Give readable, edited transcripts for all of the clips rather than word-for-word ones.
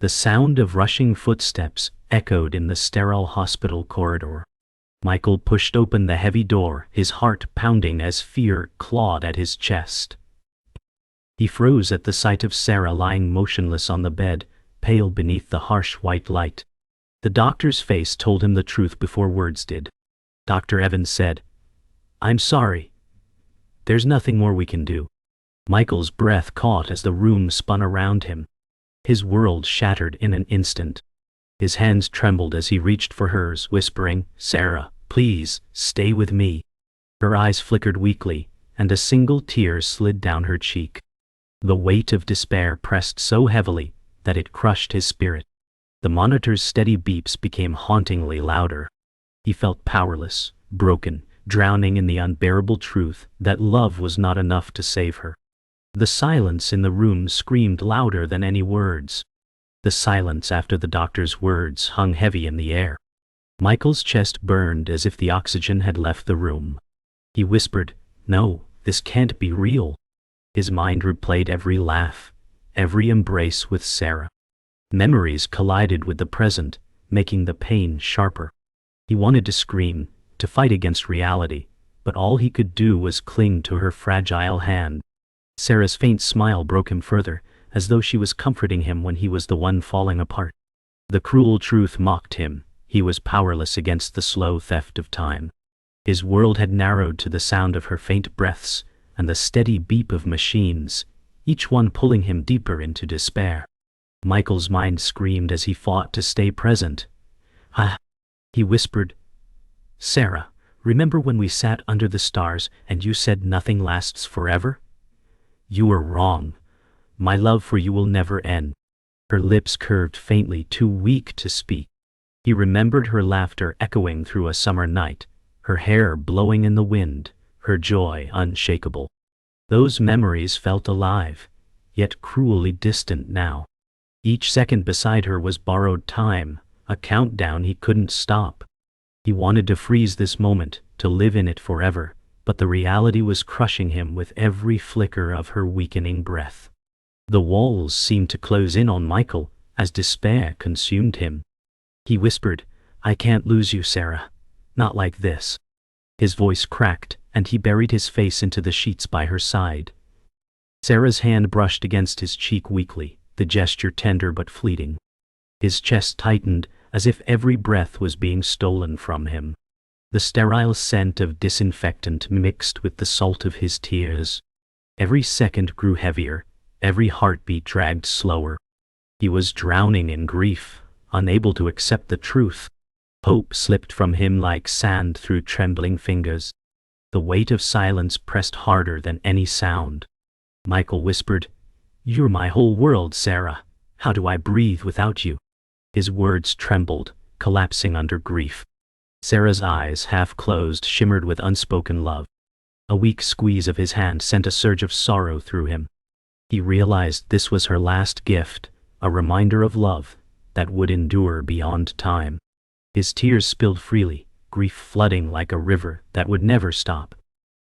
The sound of rushing footsteps echoed in the sterile hospital corridor. Michael pushed open the heavy door, his heart pounding as fear clawed at his chest. He froze at the sight of Sarah lying motionless on the bed, pale beneath the harsh white light. The doctor's face told him the truth before words did. Dr. Evans said, "I'm sorry. There's nothing more we can do." Michael's breath caught as the room spun around him. His world shattered in an instant. His hands trembled as he reached for hers, whispering, "Sarah, please, stay with me." Her eyes flickered weakly, and a single tear slid down her cheek. The weight of despair pressed so heavily that it crushed his spirit. The monitor's steady beeps became hauntingly louder. He felt powerless, broken, drowning in the unbearable truth that love was not enough to save her. The silence in the room screamed louder than any words. The silence after the doctor's words hung heavy in the air. Michael's chest burned as if the oxygen had left the room. He whispered, "No, this can't be real." His mind replayed every laugh, every embrace with Sarah. Memories collided with the present, making the pain sharper. He wanted to scream, to fight against reality, but all he could do was cling to her fragile hand. Sarah's faint smile broke him further, as though she was comforting him when he was the one falling apart. The cruel truth mocked him. He was powerless against the slow theft of time. His world had narrowed to the sound of her faint breaths and the steady beep of machines, each one pulling him deeper into despair. Michael's mind screamed as he fought to stay present. "Ah," he whispered. "Sarah, remember when we sat under the stars and you said nothing lasts forever? You were wrong. My love for you will never end." Her lips curved faintly, too weak to speak. He remembered her laughter echoing through a summer night, her hair blowing in the wind, her joy unshakable. Those memories felt alive, yet cruelly distant now. Each second beside her was borrowed time, a countdown he couldn't stop. He wanted to freeze this moment, to live in it forever, but the reality was crushing him with every flicker of her weakening breath. The walls seemed to close in on Michael as despair consumed him. He whispered, "I can't lose you, Sarah. Not like this." His voice cracked, and he buried his face into the sheets by her side. Sarah's hand brushed against his cheek weakly, the gesture tender but fleeting. His chest tightened, as if every breath was being stolen from him. The sterile scent of disinfectant mixed with the salt of his tears. Every second grew heavier, every heartbeat dragged slower. He was drowning in grief, unable to accept the truth. Hope slipped from him like sand through trembling fingers. The weight of silence pressed harder than any sound. Michael whispered, "You're my whole world, Sarah. How do I breathe without you?" His words trembled, collapsing under grief. Sarah's eyes, half closed, shimmered with unspoken love. A weak squeeze of his hand sent a surge of sorrow through him. He realized this was her last gift, a reminder of love that would endure beyond time. His tears spilled freely, grief flooding like a river that would never stop.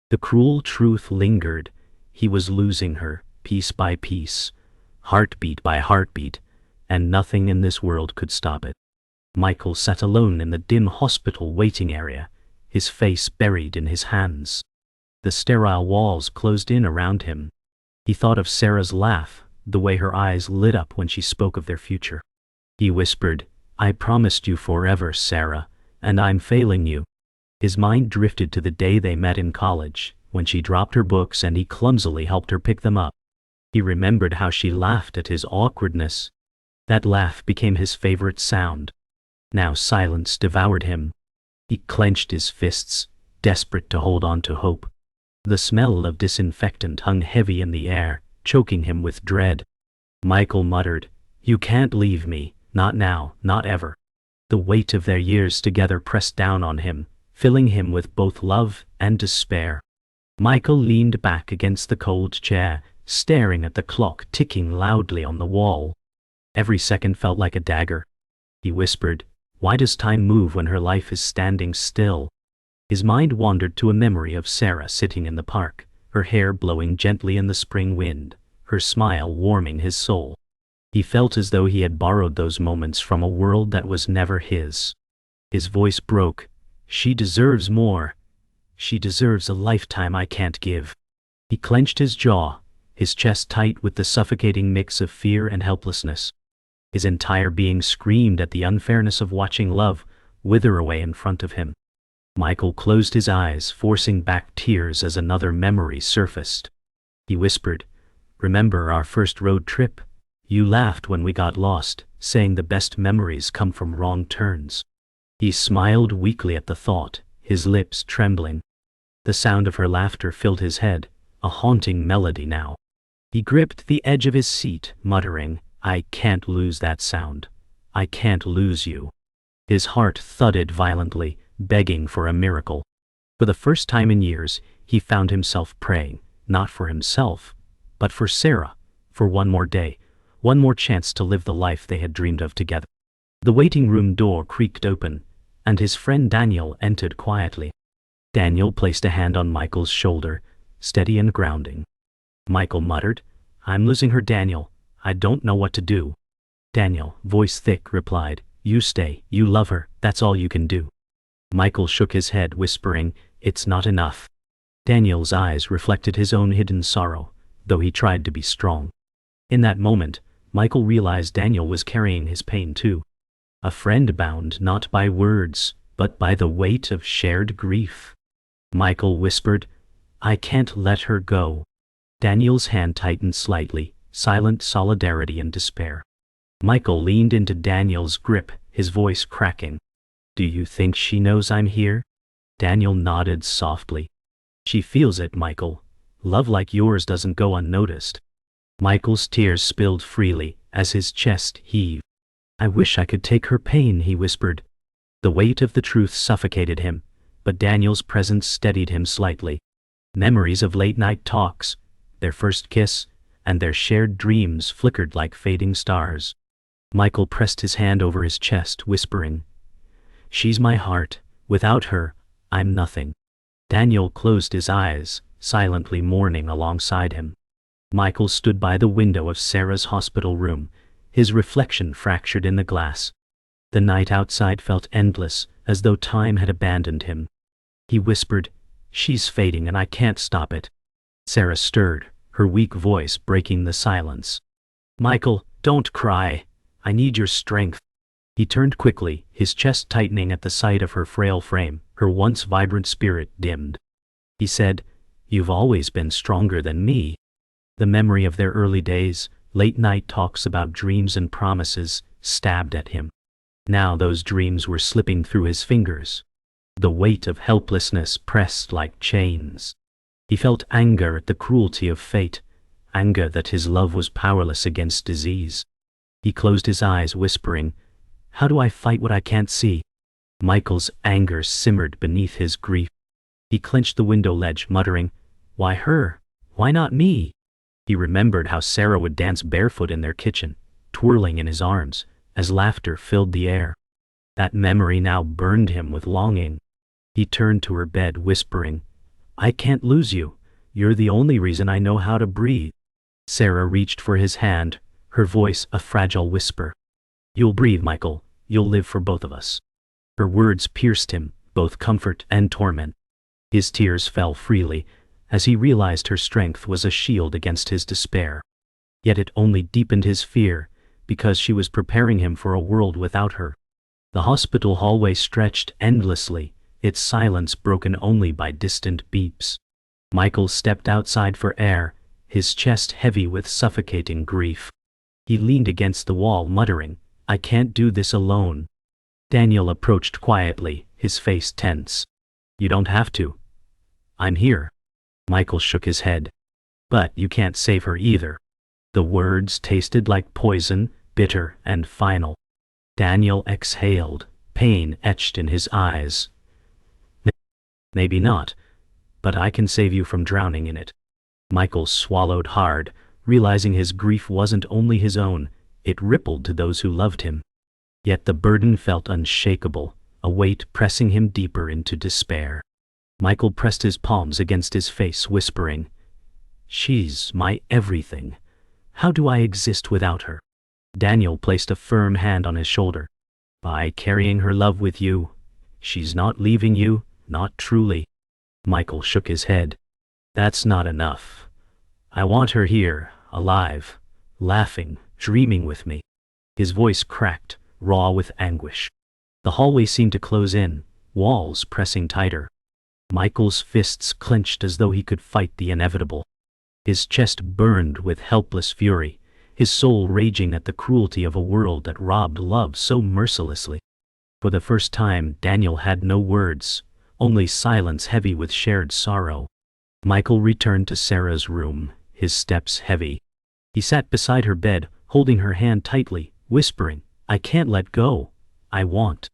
The cruel truth lingered. He was losing her, piece by piece, heartbeat by heartbeat, and nothing in this world could stop it. Michael sat alone in the dim hospital waiting area, his face buried in his hands. The sterile walls closed in around him. He thought of Sarah's laugh, the way her eyes lit up when she spoke of their future. He whispered, "I promised you forever, Sarah, and I'm failing you." His mind drifted to the day they met in college, when she dropped her books and he clumsily helped her pick them up. He remembered how she laughed at his awkwardness. That laugh became his favorite sound. Now silence devoured him. He clenched his fists, desperate to hold on to hope. The smell of disinfectant hung heavy in the air, choking him with dread. Michael muttered, "You can't leave me, not now, not ever." The weight of their years together pressed down on him, filling him with both love and despair. Michael leaned back against the cold chair, staring at the clock ticking loudly on the wall. Every second felt like a dagger. He whispered, "Why does time move when her life is standing still?" His mind wandered to a memory of Sarah sitting in the park, her hair blowing gently in the spring wind, her smile warming his soul. He felt as though he had borrowed those moments from a world that was never his. His voice broke. She deserves more. She deserves a lifetime I can't give. He clenched his jaw, his chest tight with the suffocating mix of fear and helplessness. His entire being screamed at the unfairness of watching love wither away in front of him. Michael closed his eyes, forcing back tears as another memory surfaced. He whispered, "Remember our first road trip? You laughed when we got lost, saying the best memories come from wrong turns." He smiled weakly at the thought, his lips trembling. The sound of her laughter filled his head, a haunting melody now. He gripped the edge of his seat, muttering, "I can't lose that sound. I can't lose you." His heart thudded violently, begging for a miracle. For the first time in years, he found himself praying, not for himself, but for Sarah, for one more day, one more chance to live the life they had dreamed of together. The waiting room door creaked open, and his friend Daniel entered quietly. Daniel placed a hand on Michael's shoulder, steady and grounding. Michael muttered, "I'm losing her, Daniel. I don't know what to do." Daniel, voice thick, replied, "You stay, you love her, that's all you can do." Michael shook his head, whispering, "It's not enough." Daniel's eyes reflected his own hidden sorrow, though he tried to be strong. In that moment, Michael realized Daniel was carrying his pain too. A friend bound not by words, but by the weight of shared grief. Michael whispered, "I can't let her go." Daniel's hand tightened slightly, silent solidarity and despair. Michael leaned into Daniel's grip, his voice cracking. "Do you think she knows I'm here?" Daniel nodded softly. "She feels it, Michael. Love like yours doesn't go unnoticed." Michael's tears spilled freely as his chest heaved. "I wish I could take her pain," he whispered. The weight of the truth suffocated him, but Daniel's presence steadied him slightly. Memories of late-night talks, their first kiss, and their shared dreams flickered like fading stars. Michael pressed his hand over his chest, whispering, "She's my heart. Without her, I'm nothing." Daniel closed his eyes, silently mourning alongside him. Michael stood by the window of Sarah's hospital room, his reflection fractured in the glass. The night outside felt endless, as though time had abandoned him. He whispered, "She's fading and I can't stop it." Sarah stirred, her weak voice breaking the silence. "Michael, don't cry. I need your strength." He turned quickly, his chest tightening at the sight of her frail frame, her once vibrant spirit dimmed. He said, "You've always been stronger than me." The memory of their early days, late-night talks about dreams and promises, stabbed at him. Now those dreams were slipping through his fingers. The weight of helplessness pressed like chains. He felt anger at the cruelty of fate, anger that his love was powerless against disease. He closed his eyes, whispering, "How do I fight what I can't see?" Michael's anger simmered beneath his grief. He clenched the window ledge, muttering, "Why her? Why not me?" He remembered how Sarah would dance barefoot in their kitchen, twirling in his arms, as laughter filled the air. That memory now burned him with longing. He turned to her bed, whispering, "I can't lose you. You're the only reason I know how to breathe." Sarah reached for his hand, her voice a fragile whisper. "You'll breathe, Michael. You'll live for both of us." Her words pierced him, both comfort and torment. His tears fell freely, as he realized her strength was a shield against his despair. Yet it only deepened his fear, because she was preparing him for a world without her. The hospital hallway stretched endlessly, its silence broken only by distant beeps. Michael stepped outside for air, his chest heavy with suffocating grief. He leaned against the wall, muttering, "I can't do this alone." Daniel approached quietly, his face tense. "You don't have to. I'm here." Michael shook his head. "But you can't save her either." The words tasted like poison, bitter and final. Daniel exhaled, pain etched in his eyes. "Maybe not, but I can save you from drowning in it." Michael swallowed hard, realizing his grief wasn't only his own, it rippled to those who loved him. Yet the burden felt unshakable, a weight pressing him deeper into despair. Michael pressed his palms against his face, whispering, "She's my everything. How do I exist without her?" Daniel placed a firm hand on his shoulder. By carrying her love with you, she's not leaving you, not truly. Michael shook his head. That's not enough. I want her here, alive, laughing, dreaming with me. His voice cracked, raw with anguish. The hallway seemed to close in, walls pressing tighter. Michael's fists clenched as though he could fight the inevitable. His chest burned with helpless fury, his soul raging at the cruelty of a world that robbed love so mercilessly. For the first time, Daniel had no words, only silence heavy with shared sorrow. Michael returned to Sarah's room, his steps heavy. He sat beside her bed, holding her hand tightly, whispering, "I can't let go. I want."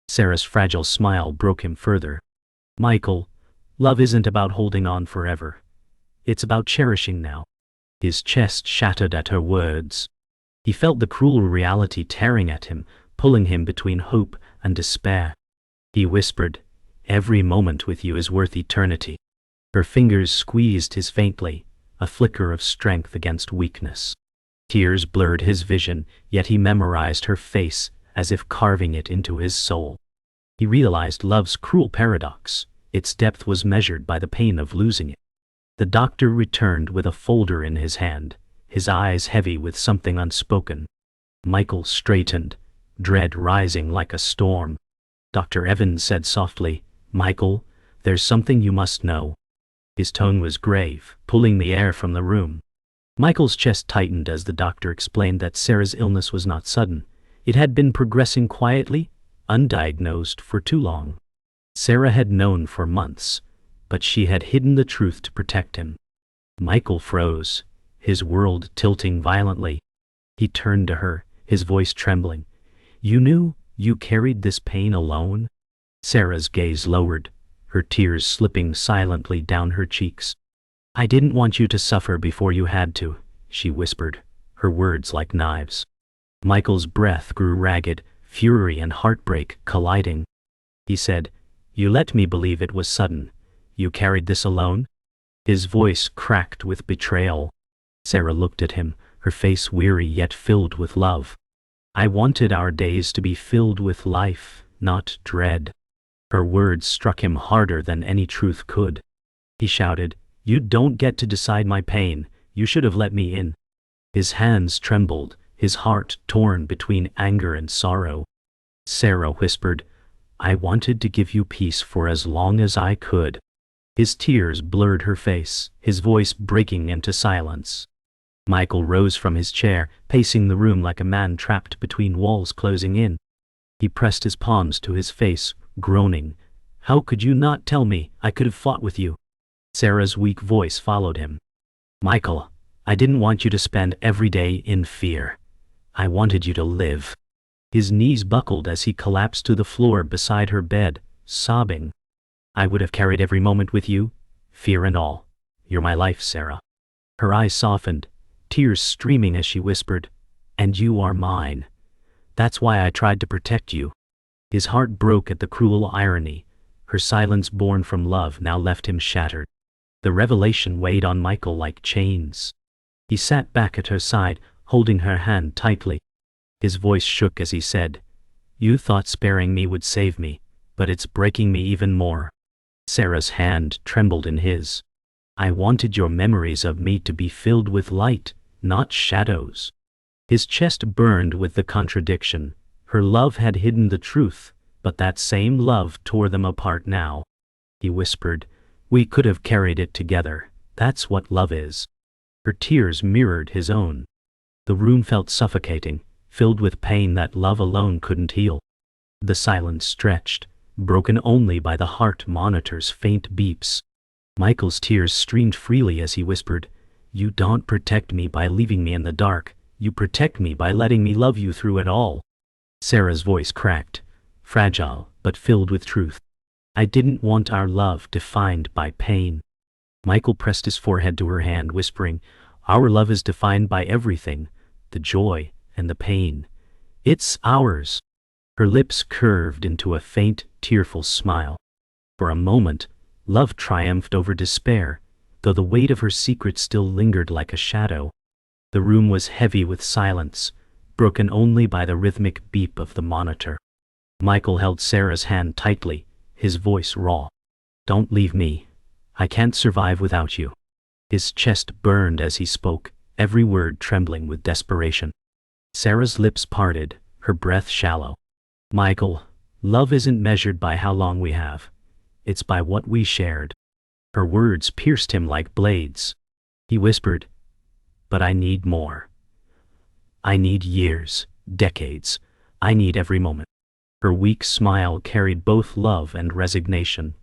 Sarah's fragile smile broke him further. "Michael, love isn't about holding on forever. It's about cherishing now." His chest shattered at her words. He felt the cruel reality tearing at him, pulling him between hope and despair. He whispered, "Every moment with you is worth eternity." Her fingers squeezed his faintly, a flicker of strength against weakness. Tears blurred his vision, yet he memorized her face as if carving it into his soul. He realized love's cruel paradox. Its depth was measured by the pain of losing it. The doctor returned with a folder in his hand, his eyes heavy with something unspoken. Michael straightened, dread rising like a storm. Dr. Evans said softly, "Michael, there's something you must know." His tone was grave, pulling the air from the room. Michael's chest tightened as the doctor explained that Sarah's illness was not sudden. It had been progressing quietly, undiagnosed for too long. Sarah had known for months, but she had hidden the truth to protect him. Michael froze, his world tilting violently. He turned to her, his voice trembling. "You knew you carried this pain alone?" Sarah's gaze lowered, her tears slipping silently down her cheeks. "I didn't want you to suffer before you had to," she whispered, her words like knives. Michael's breath grew ragged, fury and heartbreak colliding. He said, "You let me believe it was sudden. You carried this alone?" His voice cracked with betrayal. Sarah looked at him, her face weary yet filled with love. "I wanted our days to be filled with life, not dread." Her words struck him harder than any truth could. He shouted, "You don't get to decide my pain. You should have let me in." His hands trembled, his heart torn between anger and sorrow. Sarah whispered, "I wanted to give you peace for as long as I could." His tears blurred her face, his voice breaking into silence. Michael rose from his chair, pacing the room like a man trapped between walls closing in. He pressed his palms to his face, groaning, "How could you not tell me? I could have fought with you." Sarah's weak voice followed him. "Michael, I didn't want you to spend every day in fear. I wanted you to live." His knees buckled as he collapsed to the floor beside her bed, sobbing. "I would have carried every moment with you, fear and all. You're my life, Sarah." Her eyes softened, tears streaming as she whispered, "And you are mine. That's why I tried to protect you." His heart broke at the cruel irony. Her silence born from love now left him shattered. The revelation weighed on Michael like chains. He sat back at her side, holding her hand tightly. His voice shook as he said, "You thought sparing me would save me, but it's breaking me even more." Sarah's hand trembled in his. "I wanted your memories of me to be filled with light, not shadows." His chest burned with the contradiction. Her love had hidden the truth, but that same love tore them apart now. He whispered, "We could have carried it together. That's what love is." Her tears mirrored his own. The room felt suffocating, filled with pain that love alone couldn't heal. The silence stretched, broken only by the heart monitor's faint beeps. Michael's tears streamed freely as he whispered, "You don't protect me by leaving me in the dark. You protect me by letting me love you through it all." Sarah's voice cracked, fragile but filled with truth. "I didn't want our love defined by pain." Michael pressed his forehead to her hand, whispering, "Our love is defined by everything, the joy and the pain. It's ours." Her lips curved into a faint, tearful smile. For a moment, love triumphed over despair, though the weight of her secret still lingered like a shadow. The room was heavy with silence, broken only by the rhythmic beep of the monitor. Michael held Sarah's hand tightly, his voice raw. "Don't leave me. I can't survive without you." His chest burned as he spoke, every word trembling with desperation. Sarah's lips parted, her breath shallow. "Michael, love isn't measured by how long we have. It's by what we shared." Her words pierced him like blades. He whispered, "But I need more. I need years, decades. I need every moment." Her weak smile carried both love and resignation.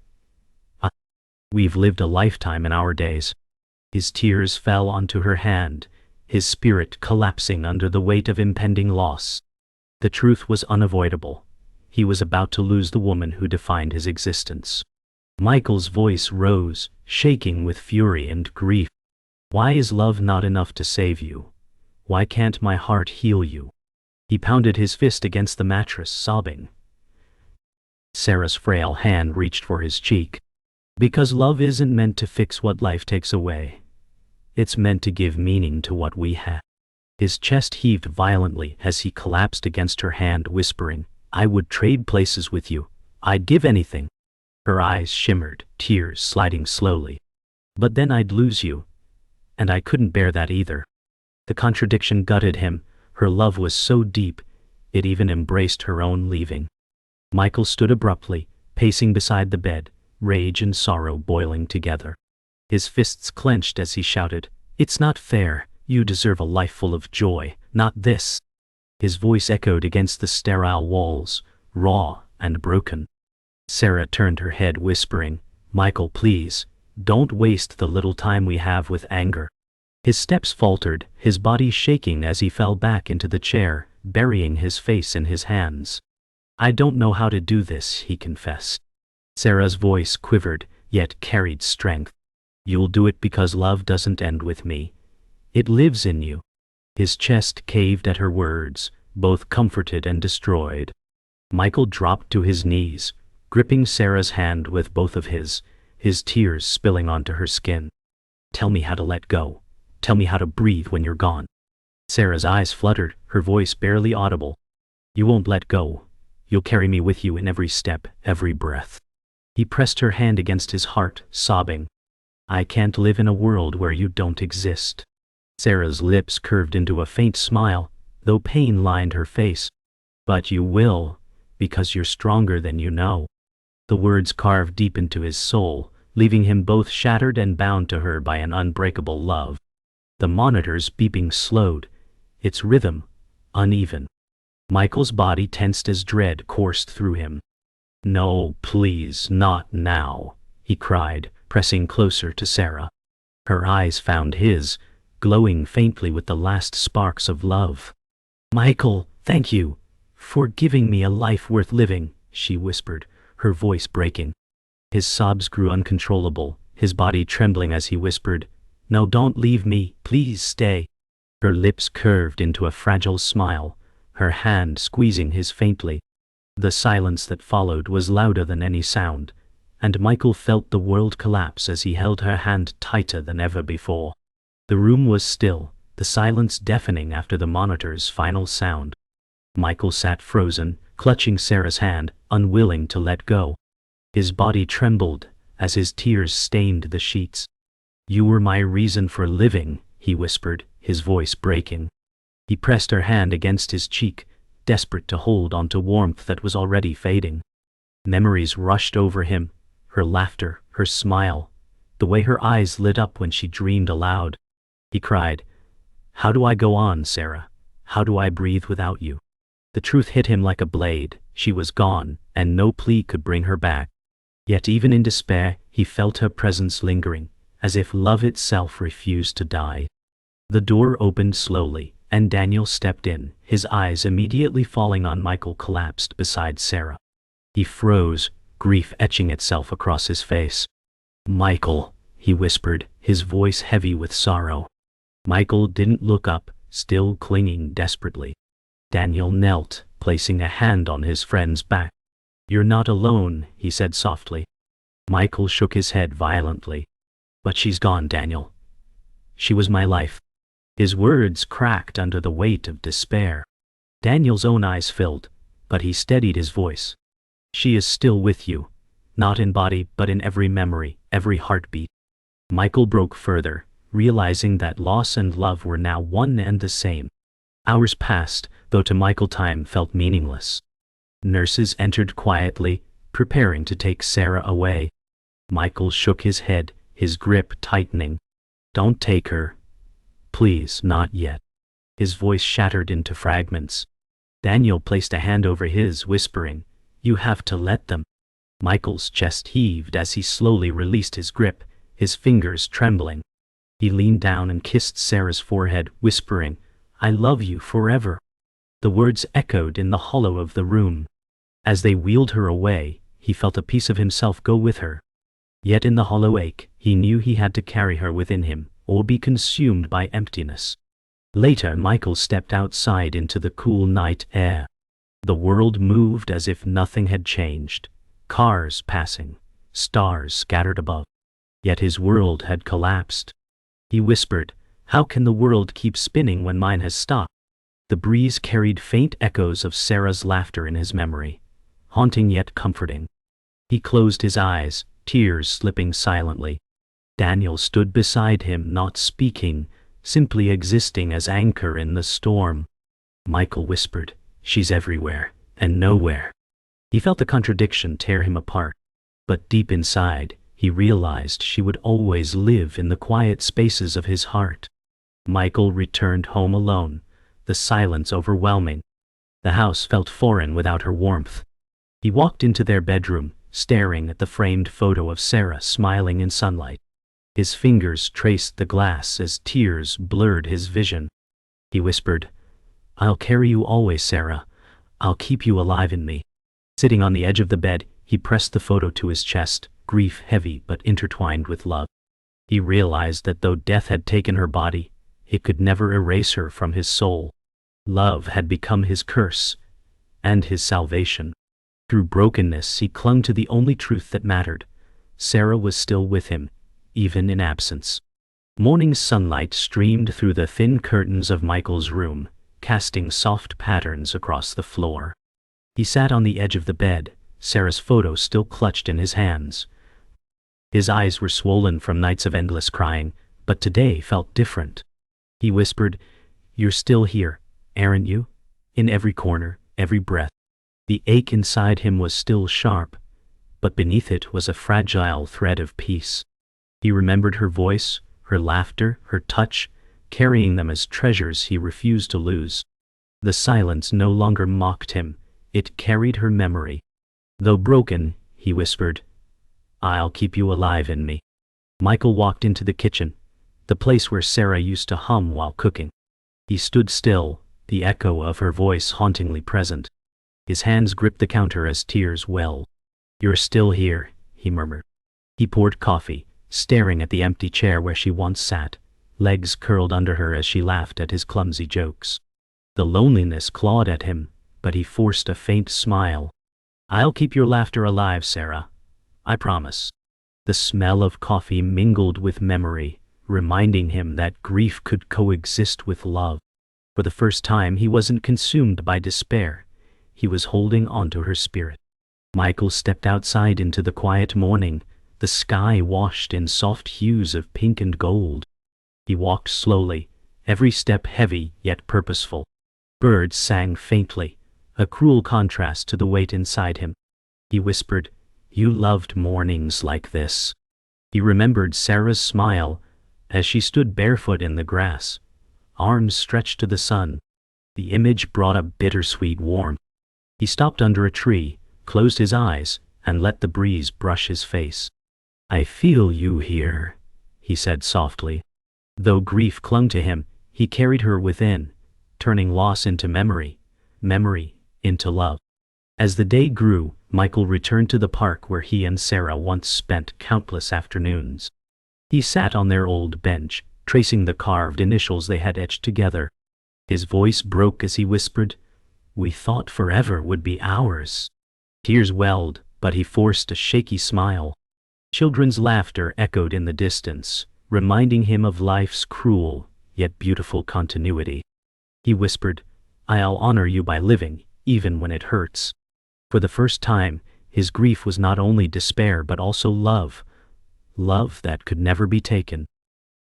"We've lived a lifetime in our days." His tears fell onto her hand, his spirit collapsing under the weight of impending loss. The truth was unavoidable. He was about to lose the woman who defined his existence. Michael's voice rose, shaking with fury and grief. "Why is love not enough to save you? Why can't my heart heal you?" He pounded his fist against the mattress, sobbing. Sarah's frail hand reached for his cheek. "Because love isn't meant to fix what life takes away. It's meant to give meaning to what we have." His chest heaved violently as he collapsed against her hand, whispering, "I would trade places with you. I'd give anything." Her eyes shimmered, tears sliding slowly. "But then I'd lose you. And I couldn't bear that either." The contradiction gutted him. Her love was so deep, it even embraced her own leaving. Michael stood abruptly, pacing beside the bed, rage and sorrow boiling together. His fists clenched as he shouted, "It's not fair. You deserve a life full of joy, not this." His voice echoed against the sterile walls, raw and broken. Sarah turned her head, whispering, "Michael, please, don't waste the little time we have with anger." His steps faltered, his body shaking as he fell back into the chair, burying his face in his hands. "I don't know how to do this," he confessed. Sarah's voice quivered, yet carried strength. "You'll do it because love doesn't end with me. It lives in you." His chest caved at her words, both comforted and destroyed. Michael dropped to his knees, gripping Sarah's hand with both of his tears spilling onto her skin. "Tell me how to let go. Tell me how to breathe when you're gone." Sarah's eyes fluttered, her voice barely audible. "You won't let go. You'll carry me with you in every step, every breath." He pressed her hand against his heart, sobbing, "I can't live in a world where you don't exist." Sarah's lips curved into a faint smile, though pain lined her face. "But you will, because you're stronger than you know." The words carved deep into his soul, leaving him both shattered and bound to her by an unbreakable love. The monitor's beeping slowed, its rhythm uneven. Michael's body tensed as dread coursed through him. "No, please, not now," he cried, pressing closer to Sarah. Her eyes found his, glowing faintly with the last sparks of love. "Michael, thank you for giving me a life worth living," she whispered, her voice breaking. His sobs grew uncontrollable, his body trembling as he whispered, "No, don't leave me, please stay." Her lips curved into a fragile smile, her hand squeezing his faintly. The silence that followed was louder than any sound, and Michael felt the world collapse as he held her hand tighter than ever before. The room was still, the silence deafening after the monitor's final sound. Michael sat frozen, clutching Sarah's hand, unwilling to let go. His body trembled as his tears stained the sheets. "You were my reason for living," he whispered, his voice breaking. He pressed her hand against his cheek, desperate to hold onto warmth that was already fading. Memories rushed over him, her laughter, her smile, the way her eyes lit up when she dreamed aloud. He cried, "How do I go on, Sarah? How do I breathe without you?" The truth hit him like a blade. She was gone, and no plea could bring her back. Yet even in despair, he felt her presence lingering, as if love itself refused to die. The door opened slowly, and Daniel stepped in, his eyes immediately falling on Michael collapsed beside Sarah. He froze, grief etching itself across his face. "Michael," he whispered, his voice heavy with sorrow. Michael didn't look up, still clinging desperately. Daniel knelt, placing a hand on his friend's back. "You're not alone," he said softly. Michael shook his head violently. "But she's gone, Daniel. She was my life." His words cracked under the weight of despair. Daniel's own eyes filled, but he steadied his voice. She is still with you, not in body but in every memory, every heartbeat. Michael broke further, realizing that loss and love were now one and the same. Hours passed, though to Michael time felt meaningless. Nurses entered quietly, preparing to take Sarah away. Michael shook his head, his grip tightening. "Don't take her. Please, not yet." His voice shattered into fragments. Daniel placed a hand over his, whispering, "You have to let them." Michael's chest heaved as he slowly released his grip, his fingers trembling. He leaned down and kissed Sarah's forehead, whispering, "I love you forever." The words echoed in the hollow of the room. As they wheeled her away, he felt a piece of himself go with her. Yet in the hollow ache, he knew he had to carry her within him, or be consumed by emptiness. Later, Michael stepped outside into the cool night air. The world moved as if nothing had changed. Cars passing, stars scattered above. Yet his world had collapsed. He whispered, "How can the world keep spinning when mine has stopped?" The breeze carried faint echoes of Sarah's laughter in his memory, haunting yet comforting. He closed his eyes, tears slipping silently. Daniel stood beside him, not speaking, simply existing as anchor in the storm. Michael whispered, "She's everywhere, and nowhere." He felt the contradiction tear him apart, but deep inside, he realized she would always live in the quiet spaces of his heart. Michael returned home alone, the silence overwhelming. The house felt foreign without her warmth. He walked into their bedroom, staring at the framed photo of Sarah smiling in sunlight. His fingers traced the glass as tears blurred his vision. He whispered, "I'll carry you always, Sarah. I'll keep you alive in me." Sitting on the edge of the bed, he pressed the photo to his chest, grief heavy but intertwined with love. He realized that though death had taken her body, it could never erase her from his soul. Love had become his curse, and his salvation. Through brokenness, he clung to the only truth that mattered. Sarah was still with him, even in absence. Morning sunlight streamed through the thin curtains of Michael's room, casting soft patterns across the floor. He sat on the edge of the bed, Sarah's photo still clutched in his hands. His eyes were swollen from nights of endless crying, but today felt different. He whispered, "You're still here, aren't you? In every corner, every breath." The ache inside him was still sharp, but beneath it was a fragile thread of peace. He remembered her voice, her laughter, her touch, carrying them as treasures he refused to lose. The silence no longer mocked him, it carried her memory. Though broken, he whispered, "I'll keep you alive in me." Michael walked into the kitchen, the place where Sarah used to hum while cooking. He stood still, the echo of her voice hauntingly present. His hands gripped the counter as tears welled. "You're still here," he murmured. He poured coffee, staring at the empty chair where she once sat, legs curled under her as she laughed at his clumsy jokes. The loneliness clawed at him, but he forced a faint smile. "I'll keep your laughter alive, Sarah. I promise." The smell of coffee mingled with memory, reminding him that grief could coexist with love. For the first time, he wasn't consumed by despair. He was holding onto her spirit. Michael stepped outside into the quiet morning, the sky washed in soft hues of pink and gold. He walked slowly, every step heavy yet purposeful. Birds sang faintly, a cruel contrast to the weight inside him. He whispered, "You loved mornings like this." He remembered Sarah's smile as she stood barefoot in the grass, arms stretched to the sun. The image brought a bittersweet warmth. He stopped under a tree, closed his eyes, and let the breeze brush his face. "I feel you here," he said softly. Though grief clung to him, he carried her within, turning loss into memory, memory into love. As the day grew, Michael returned to the park where he and Sarah once spent countless afternoons. He sat on their old bench, tracing the carved initials they had etched together. His voice broke as he whispered, "We thought forever would be ours." Tears welled, but he forced a shaky smile. Children's laughter echoed in the distance, reminding him of life's cruel, yet beautiful continuity. He whispered, I'll honor you by living, even when it hurts. For the first time, his grief was not only despair but also love. Love that could never be taken.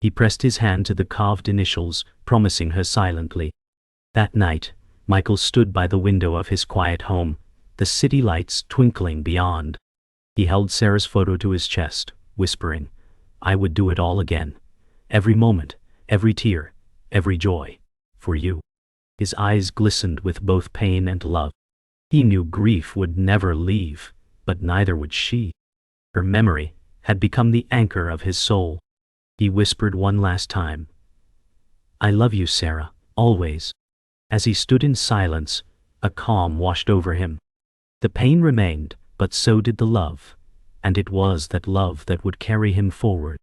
He pressed his hand to the carved initials, promising her silently. That night, Michael stood by the window of his quiet home, the city lights twinkling beyond. He held Sarah's photo to his chest, whispering, "I would do it all again. Every moment, every tear, every joy. For you." His eyes glistened with both pain and love. He knew grief would never leave, but neither would she. Her memory had become the anchor of his soul. He whispered one last time, "I love you, Sarah, always." As he stood in silence, a calm washed over him. The pain remained, but so did the love, and it was that love that would carry him forward.